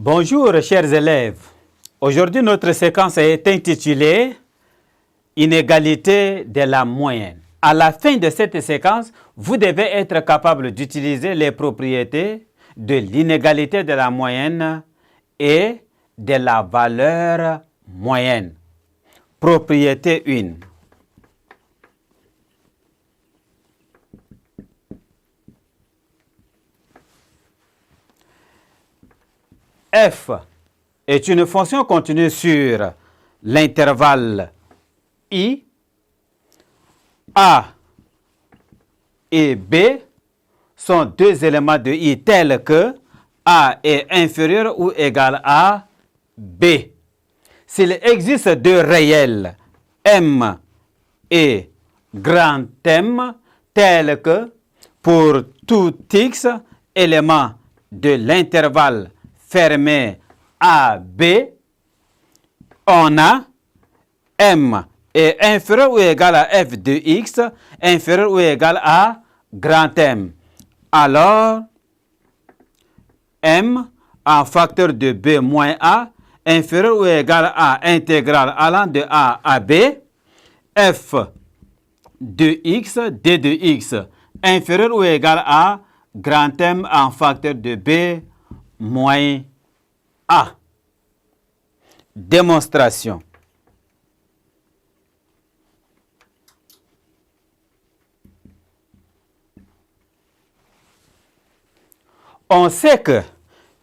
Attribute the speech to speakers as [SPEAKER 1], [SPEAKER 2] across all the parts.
[SPEAKER 1] Bonjour chers élèves. Aujourd'hui notre séquence est intitulée Inégalité de la moyenne. À la fin de cette séquence, vous devez être capable d'utiliser les propriétés de l'inégalité de la moyenne et de la valeur moyenne. Propriété 1. F est une fonction continue sur l'intervalle I. A et B sont deux éléments de I tels que A est inférieur ou égal à B. S'il existe deux réels M et grand M tels que pour tout X élément de l'intervalle fermé AB, on a M est inférieur ou égal à f de x, inférieur ou égal à grand M. Alors, M en facteur de B moins A, inférieur ou égal à intégrale allant de A à B, f de x, d de x, inférieur ou égal à grand M en facteur de B moins A. Démonstration. On sait que,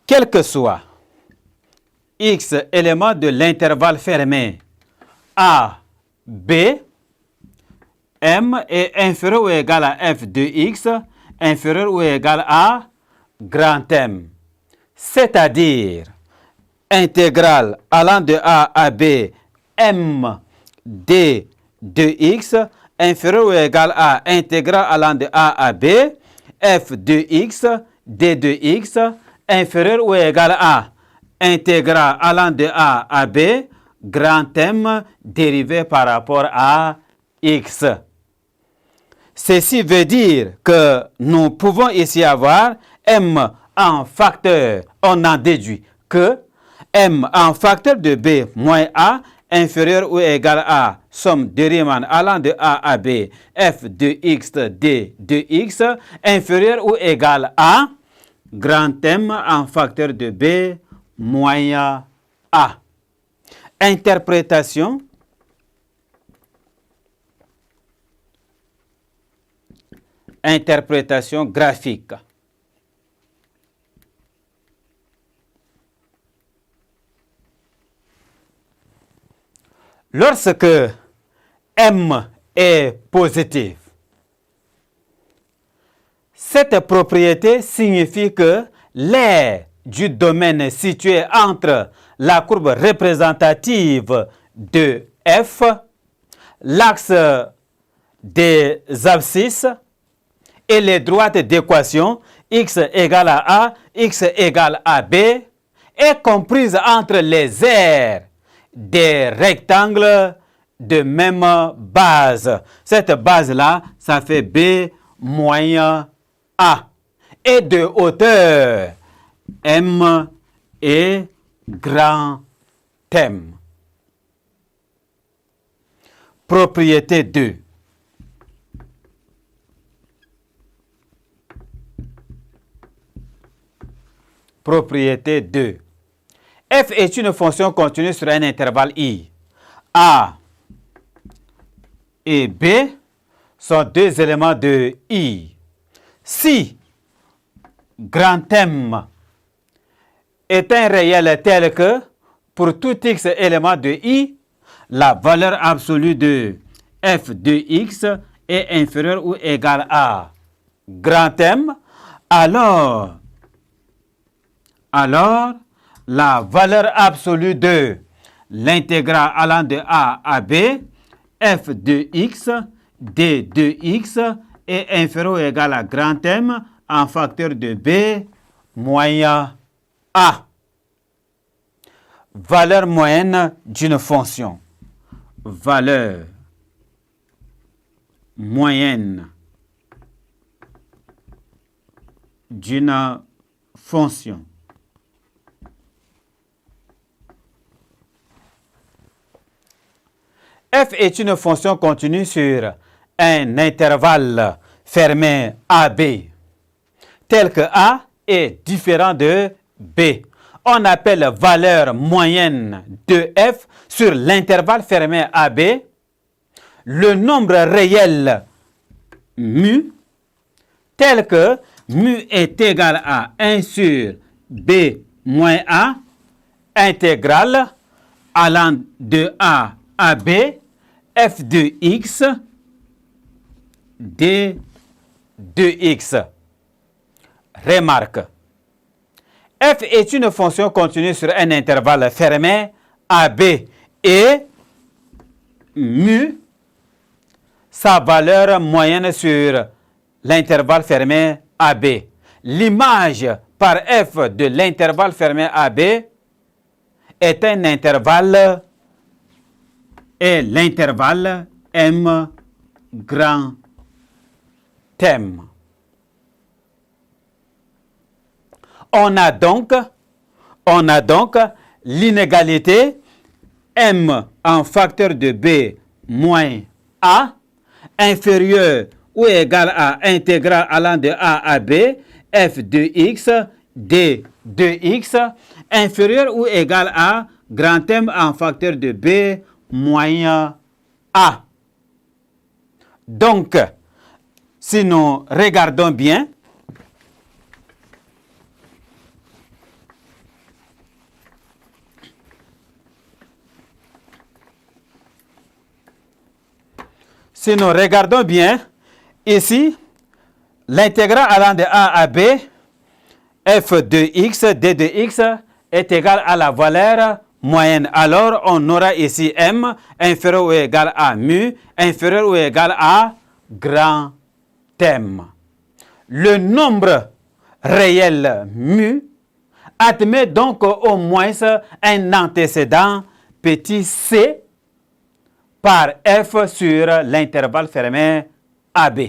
[SPEAKER 1] quel que soit x élément de l'intervalle fermé A, B, M est inférieur ou égal à f de x, inférieur ou égal à grand M. C'est-à-dire, intégrale allant de A à B, M, D de x, inférieur ou égal à intégrale allant de A à B, f de x, d de x, inférieur ou égal à intégrale allant de A à B, grand M dérivé par rapport à x. Ceci veut dire que nous pouvons ici avoir M en facteur, on en déduit que M en facteur de B moins A inférieur ou égal à somme de Riemann allant de A à B, f de x, d de x, inférieur ou égal à grand M en facteur de B moins A. Interprétation. Interprétation graphique. Lorsque M est positif, cette propriété signifie que l'aire du domaine situé entre la courbe représentative de F, l'axe des abscisses et les droites d'équation x égale à A, x égale à B est comprise entre les aires des rectangles de même base. Cette base-là, ça fait B moins A. Et de hauteur, M et grand M. Propriété 2. Propriété 2. F est une fonction continue sur un intervalle I. A et B sont deux éléments de I. Si grand M est un réel tel que pour tout x élément de I, la valeur absolue de f de x est inférieure ou égale à grand M, alors la valeur absolue de l'intégrale allant de A à B, f de x, d de x est inférieur ou égal à grand M en facteur de B moins A. Valeur moyenne d'une fonction. Valeur moyenne d'une fonction. F est une fonction continue sur un intervalle fermé AB, tel que A est différent de B. On appelle valeur moyenne de F sur l'intervalle fermé AB le nombre réel mu, tel que mu est égal à 1 sur B moins A, intégrale allant de A à B, f de x d de x. Remarque. F est une fonction continue sur un intervalle fermé AB et mu, sa valeur moyenne sur l'intervalle fermé AB. L'image par f de l'intervalle fermé AB est un intervalle et l'intervalle M grand M. On a donc l'inégalité M en facteur de B moins A inférieur ou égal à intégrale allant de A à B f de x d de x inférieur ou égal à grand M en facteur de B moins A. Donc, si nous regardons bien, ici, l'intégrale allant de A à B, f de x, d de x est égal à la valeur moyenne. Alors, on aura ici m inférieur ou égal à mu, inférieur ou égal à grand M. Le nombre réel mu admet donc au moins un antécédent petit c par f sur l'intervalle fermé AB.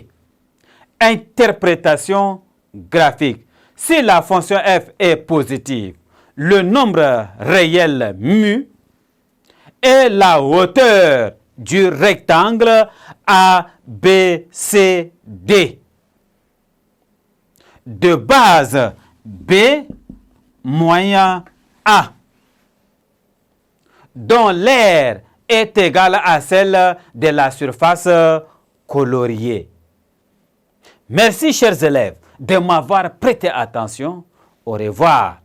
[SPEAKER 1] Interprétation graphique. Si la fonction f est positive, le nombre réel mu est la hauteur du rectangle ABCD de base B moyen A, dont l'aire est égale à celle de la surface coloriée. Merci, chers élèves, de m'avoir prêté attention. Au revoir.